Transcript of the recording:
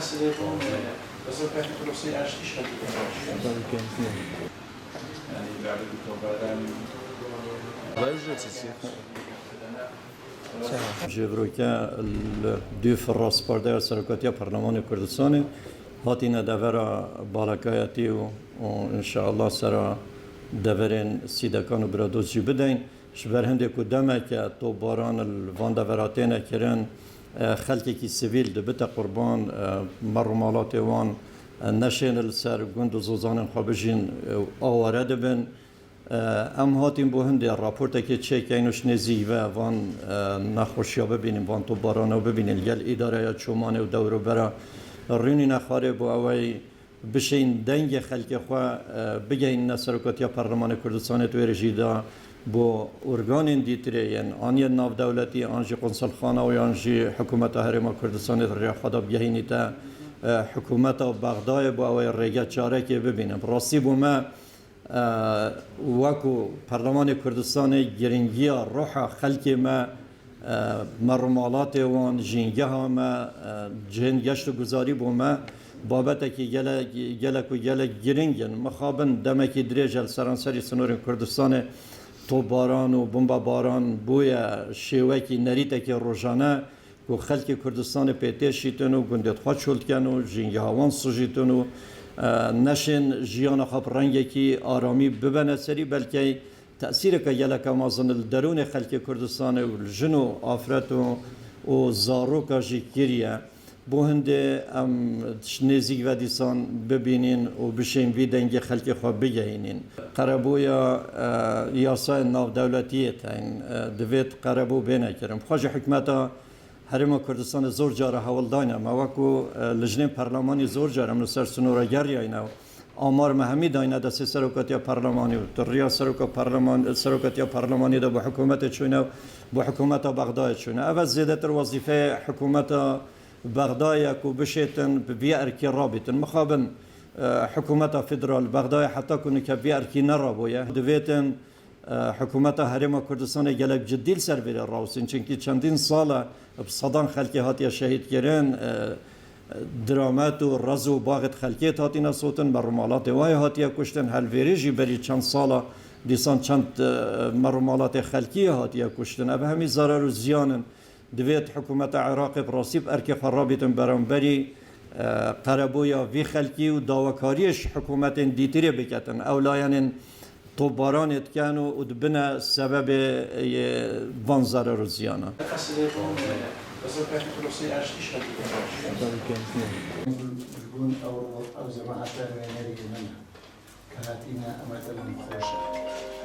أسئلتهم بس كانت فلوسي أشتيش يعني بعد الكتب جبروکه دو فراس پرده سرکاتی پارلمان کردستان هاتی نداورا بالکایتی و انشاءالله سر دورین سیدکان و برادوز جی بدین شبر هنده کدامه که تو باران الوان دوراتین کرن خلقی کی سیویل دبت قربان مرمالات وان نشین السر گند و زوزان خوابجین آواره دبن ام هاتیم بو هنده راپورت که چه که اینوش نزی و وان نخوشیا ببینیم وان تو بارانو ببینیم گل اداره یا چومانه و دورو برا رینی نخواره بو اوی بشین دنگ خلق خواه بگین نسرکاتی پارلمان کردستان تو رژیدا بو ارگان دیتره یعنی آنی ناو دولتی آنجی قنصل خانه و آنجی حکومت هرما کردستان ریا خدا بگهینی تا حکومت بغداد بو اوی رگه چاره که ببینم راستی بو ما وکو پارلمان کردستان گرینگیا روح خلق ما مرمالات وان جنگه ها ما جن گشت گذاری بو ما بابت که گلک گرینگن مخابن دمکی دریجل سرانسری سنور کردستان تو باران و بمبا باران بویا شیوکی نریت که روزانه و خلق کردستان پیتشیتن و گندت خود شلت کن و جنگه هاوان سجیتن و نشین جیان خواب رنگی که آرامی ببنه سری بلکه تأثیر که گلک مازن درون خلق کردستان و جنو آفرت و زاروکا جی کریه بو هنده ام نزیک و دیسان ببینین و بشین وی دنگ خلق خواب بگهینین قربویا یاسای ناو دولتیت این دوید قربو بینه کرم خواج حکمتا هرما کردستان زور جاره حول داینه موکو لجنه پارلمانی زور جاره منو سر سنورا گری اینه آمار مهمی داینه دست سرکاتی پارلمانی و تریا سرکاتی پارلمانی دا با حکومت چونه با حکومت بغداد چونه اول زیده تر وظیفه حکومت بغداد کو بشیتن بی ارکی رابطن مخابن حکومت فدرال بغداد حتی کنه که بی ارکی نرابویه دویتن حکومت هرما کردستان گلک جدیل سر بیر راوسین چونکی چندین ساله بصدان خلقی هاتی شهید کرن درامات و رز و باغت خلقیت هاتی نسوتن مرمالات وای هاتی کشتن هلویریجی بری چند ساله دیسان چند مرمالات خلقی هاتی کشتن اب همی ضرر و زیانن دویت حکومت عراق براسیب ارکی خرابیتن برانبری قربویا وی خلقی و داوکاریش حکومت دیتری بکتن اولاین تو بارانت کانو و دبنا سبب وان ضرر و زیانه أسئلتهم بس كانت فلوسي أشتيش يقول أو جماعة نريد منها كهاتينا أمثلا خوشة